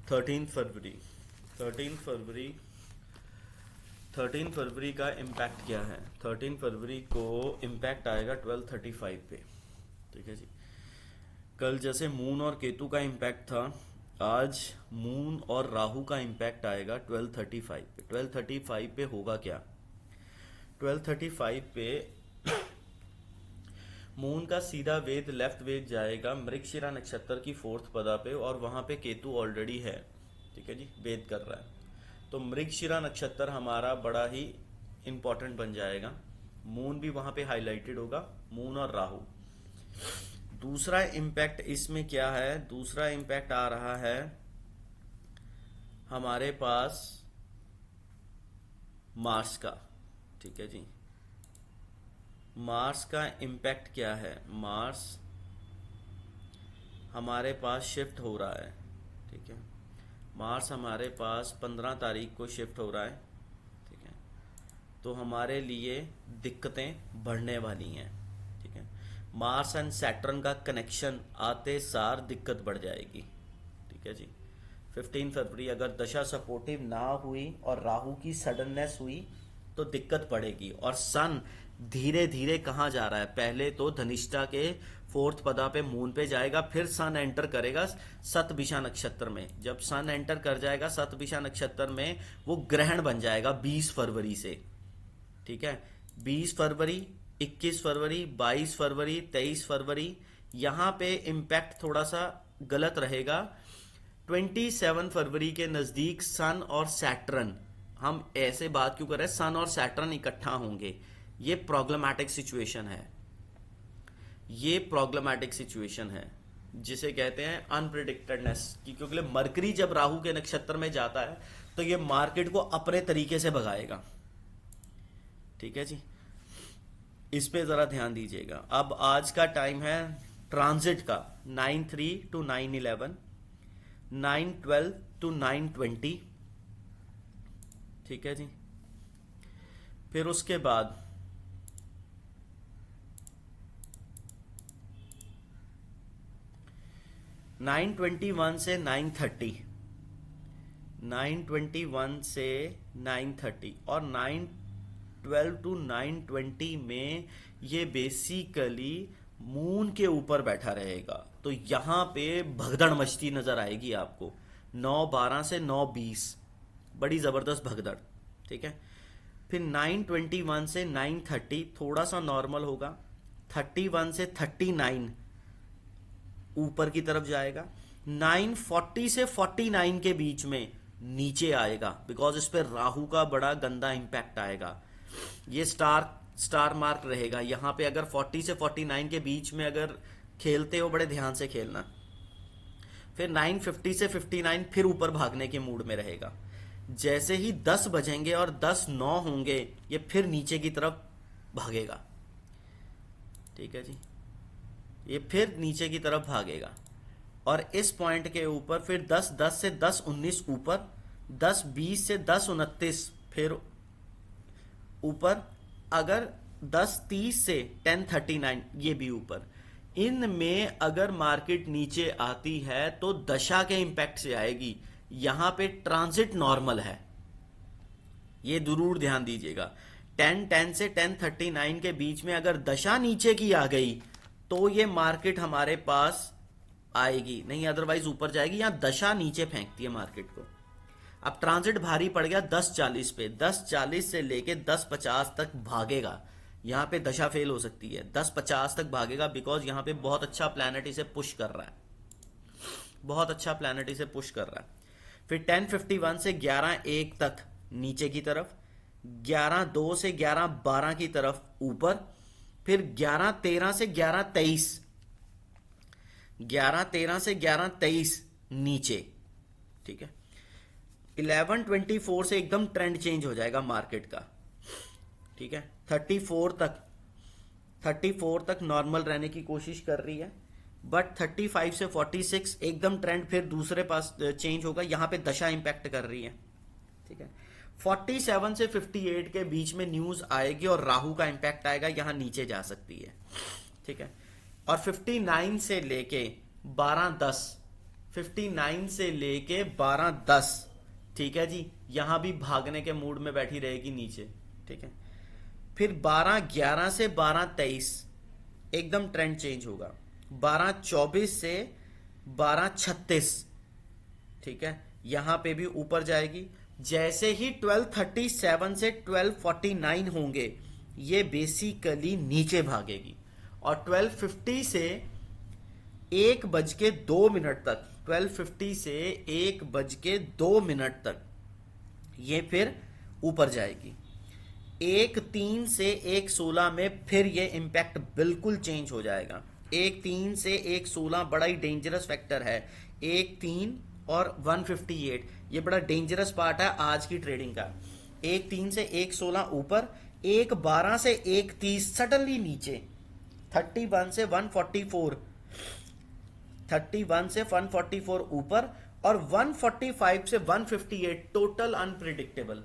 13 फरवरी 13 फरवरी 13 फरवरी का इम्पैक्ट क्या है? 13 फरवरी को इम्पैक्ट आएगा 12:35 पे। ठीक है जी। कल जैसे मून और केतु का इम्पैक्ट था, आज मून और राहु का इम्पैक्ट आएगा 12:35 पे। 12:35 पे होगा क्या? 12:35 पे मून का सीधा वेद लेफ्ट वेद जाएगा मृगशिरा नक्षत्र की 4th पदा पे, और वहां पे केतु ऑलरेडी है। ठीक है जी, वेद कर रहा है। तो मृगशिरा नक्षत्र हमारा बड़ा ही इंपॉर्टेंट बन जाएगा। मून भी वहां पे हाईलाइटेड होगा, मून और राहु। दूसरा इम्पैक्ट इसमें क्या है? दूसरा इम्पैक्ट आ रहा है हमारे पास मार्स का। ठीक है जी, मार्स का इम्पैक्ट क्या है? मार्स हमारे पास शिफ्ट हो रहा है। ठीक है, मार्स हमारे पास 15 तारीख को शिफ्ट हो रहा है। ठीक है, तो हमारे लिए दिक्कतें बढ़ने वाली हैं। ठीक है, मार्स एंड सैटर्न का कनेक्शन आते सार दिक्कत बढ़ जाएगी। ठीक है जी। 15 फरवरी अगर दशा सपोर्टिव ना हुई और राहु की सडननेस हुई तो दिक्कत पड़ेगी। और सन धीरे धीरे कहाँ जा रहा है? पहले तो धनिष्ठा के 4th पदा पे मून पे जाएगा, फिर सन एंटर करेगा शतभिषा नक्षत्र में। जब सन एंटर कर जाएगा शतभिषा नक्षत्र में, वो ग्रहण बन जाएगा 20 फरवरी से। ठीक है, 20 फरवरी, 21 फरवरी, 22 फरवरी, 23 फरवरी, यहाँ पे इम्पैक्ट थोड़ा सा गलत रहेगा। 27 फरवरी के नजदीक सन और सैटर्न, हम ऐसे बात क्यों कर रहे हैं? सन और सैटर्न इकट्ठा होंगे। ये प्रॉब्लमैटिक सिचुएशन है, ये प्रॉब्लमैटिक सिचुएशन है जिसे कहते हैं अनप्रिडिक्टेडनेस की, क्योंकि मरकरी जब राहु के नक्षत्र में जाता है तो ये मार्केट को अपने तरीके से भगाएगा। ठीक है जी, इस पे जरा ध्यान दीजिएगा। अब आज का टाइम है ट्रांजिट का 9:03 to 9:11, 9:12 to 9:20। ठीक है जी, फिर उसके बाद 9:21 से 9:30, 9:21 से 9:30 और 9:12 to 9:20 में ये बेसिकली मून के ऊपर बैठा रहेगा। तो यहां पे भगदड़ मचती नजर आएगी आपको। 9:12 से 9:20 बड़ी जबरदस्त भगदड़। ठीक है, फिर 9:21 से 9:30 थोड़ा सा नॉर्मल होगा। 31 से 39 ऊपर की तरफ जाएगा। 9:40 से 49 के बीच में नीचे आएगा, बिकॉज इस पर राहु का बड़ा गंदा इंपैक्ट आएगा। ये स्टार मार्क रहेगा यहां पे। अगर 40 से 49 के बीच में अगर खेलते हो, बड़े ध्यान से खेलना। फिर 9:50 से 59 फिर ऊपर भागने के मूड में रहेगा। जैसे ही 10 बजेंगे और 10:09 होंगे, ये फिर नीचे की तरफ भागेगा। ठीक है जी, ये फिर नीचे की तरफ भागेगा। और इस पॉइंट के ऊपर फिर 10:10 से 10:19 ऊपर, 10:20 से 10:29 फिर ऊपर, अगर 10:30 से 10:39 ये भी ऊपर। इनमें अगर मार्केट नीचे आती है तो दशा के इंपैक्ट से आएगी। यहां पे ट्रांजिट नॉर्मल है, ये जरूर ध्यान दीजिएगा। 10:10 से 10:39 के बीच में अगर दशा नीचे की आ गई तो ये मार्केट हमारे पास आएगी, नहीं अदरवाइज ऊपर जाएगी। यहां दशा नीचे फेंकती है मार्केट को। अब ट्रांजिट भारी पड़ गया 10:40 पे, 10:40 से लेके 10:50 तक भागेगा। यहां पे दशा फेल हो सकती है, 10:50 तक भागेगा, बिकॉज यहां पे बहुत अच्छा प्लैनेट इसे पुश कर रहा है, बहुत अच्छा प्लैनेट इसे पुश कर रहा है। फिर 10:51 से 11:01 तक नीचे की तरफ, 11:02 से 11:12 की तरफ ऊपर, फिर 11:13 से 11:23, 11:13 से 11:23 नीचे। ठीक है, 11:24 से एकदम ट्रेंड चेंज हो जाएगा मार्केट का। ठीक है, 34 तक नॉर्मल रहने की कोशिश कर रही है, बट 35 से 46 एकदम ट्रेंड फिर दूसरे पास चेंज होगा। यहां पे दशा इंपैक्ट कर रही है। ठीक है, 47 से 58 के बीच में न्यूज आएगी और राहु का इंपैक्ट आएगा, यहां नीचे जा सकती है। ठीक है, और 59 से लेके 12:10 59 से लेके 12:10, ठीक है जी, यहां भी भागने के मूड में बैठी रहेगी नीचे, ठीक है। फिर 12:11 से 12:23 एकदम ट्रेंड चेंज होगा। 12:24 से 12:36, ठीक है, यहां पे भी ऊपर जाएगी। जैसे ही 12:37 से 12:49 होंगे, ये बेसिकली नीचे भागेगी। और 12:50 से 1:02 तक, 12:50 से 1:02 तक ये फिर ऊपर जाएगी। 1:03 से 1:16 में फिर ये इंपैक्ट बिल्कुल चेंज हो जाएगा। 1:03 से 1:16 बड़ा ही डेंजरस फैक्टर है। 1:03 और 158 ये बड़ा डेंजरस पार्ट है आज की ट्रेडिंग का। 1:03 से 1:16 ऊपर, 1:12 से 1:30 सडनली नीचे, 31 से 144, 31 से 144 ऊपर, और 145 से 158 टोटल अनप्रिडिक्टेबल।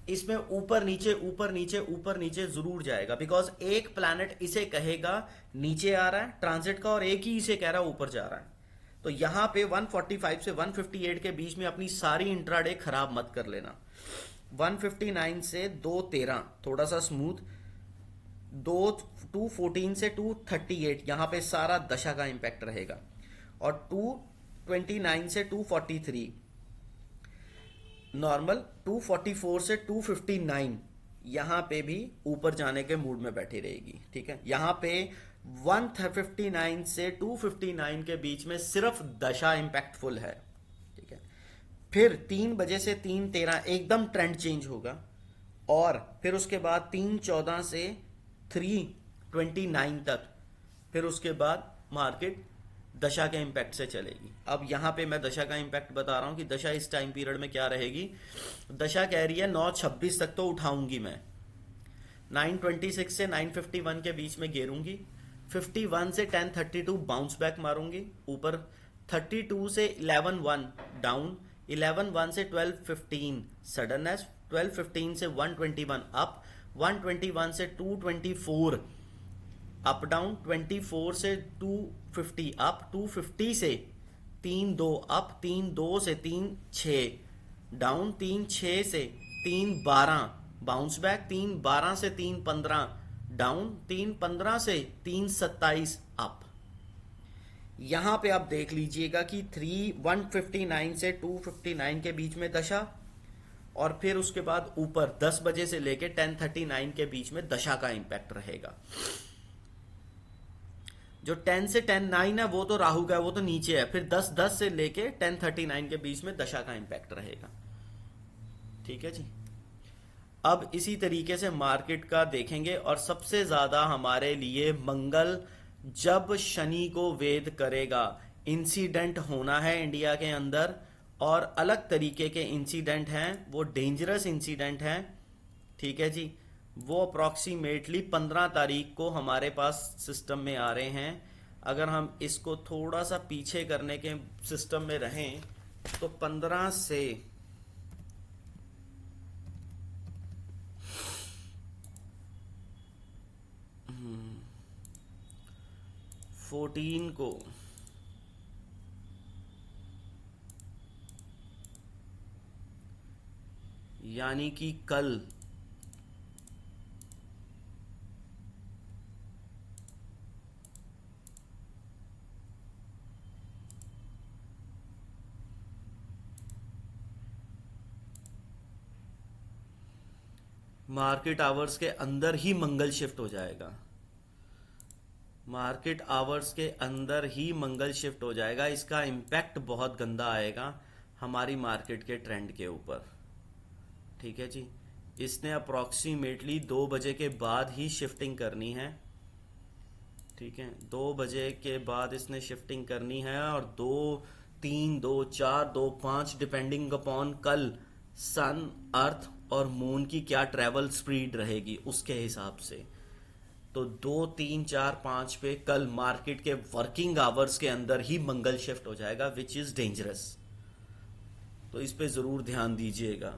इसमें ऊपर नीचे ऊपर नीचे ऊपर नीचे जरूर जाएगा, बिकॉज एक प्लैनेट इसे कहेगा नीचे आ रहा है ट्रांजिट का, और एक ही इसे कह रहा है ऊपर जा रहा है। तो यहां पे 145 से 158 के बीच में अपनी सारी इंट्राडे खराब मत कर लेना। 159 से 213 थोड़ा सा स्मूथ, 214 से 238 यहां पे सारा दशा का इंपैक्ट रहेगा, और 229 से 243 नॉर्मल, 244 से 259 यहां पे भी ऊपर जाने के मूड में बैठी रहेगी, ठीक है। यहां पे 159 से 259 के बीच में सिर्फ दशा इंपैक्टफुल है, ठीक है। फिर 3 बजे से 3:13 एकदम ट्रेंड चेंज होगा, और फिर उसके बाद 3:14 से 3:29 तक, फिर उसके बाद मार्केट दशा के इंपैक्ट से चलेगी। अब यहां पे मैं दशा का इंपैक्ट बता रहा हूं कि दशा इस टाइम पीरियड में क्या रहेगी। दशा कह रही है 9:26 तक तो उठाऊंगी मैं, 9:26 से 9:51 के बीच में गिरूंगी, 51 से 10:32 बाउंस बैक मारूंगी ऊपर, 32 से 11:1 डाउन, 11:1 से 12:15 सडननेस, 12:15 से 1:21 अप, 1:21 से 2:24 अप डाउन, 24 से 2:50 अप, 2:50 से 3:2 अप, 3:2 से 3:6 डाउन, 3:6 से 3:12 बाउंस बैक, 3:12 से 3:15 डाउन, 3:15 से 3:27 अप। यहां पे आप देख लीजिएगा कि 159 से 259 के बीच में दशा, और फिर उसके बाद ऊपर 10 बजे से लेके 10:39 के बीच में दशा का इंपैक्ट रहेगा। जो 10 से 10:09 है वो तो राहु का है, वो तो नीचे है। फिर 10:10 से लेके 10:39 के बीच में दशा का इंपैक्ट रहेगा, ठीक है जी। अब इसी तरीके से मार्केट का देखेंगे, और सबसे ज्यादा हमारे लिए मंगल जब शनि को वेद करेगा, इंसिडेंट होना है इंडिया के अंदर, और अलग तरीके के इंसिडेंट हैं, वो डेंजरस इंसिडेंट हैं, ठीक है जी। वो अप्रॉक्सीमेटली 15 तारीख को हमारे पास सिस्टम में आ रहे हैं। अगर हम इसको थोड़ा सा पीछे करने के सिस्टम में रहें तो 15 से 14 को यानी कि कल मार्केट आवर्स के अंदर ही मंगल शिफ्ट हो जाएगा, मार्केट आवर्स के अंदर ही मंगल शिफ्ट हो जाएगा। इसका इम्पैक्ट बहुत गंदा आएगा हमारी मार्केट के ट्रेंड के ऊपर, ठीक है जी। इसने अप्रॉक्सीमेटली 2 बजे के बाद ही शिफ्टिंग करनी है, ठीक है। 2 बजे के बाद इसने शिफ्टिंग करनी है, और 2, 3, 2, 4, 2, 5 डिपेंडिंग अपॉन कल सन, अर्थ और मून की क्या ट्रेवल स्पीड रहेगी उसके हिसाब से। तो 2, 3, 4, 5 पे कल मार्केट के वर्किंग आवर्स के अंदर ही मंगल शिफ्ट हो जाएगा, विच इज डेंजरस। तो इस पे जरूर ध्यान दीजिएगा।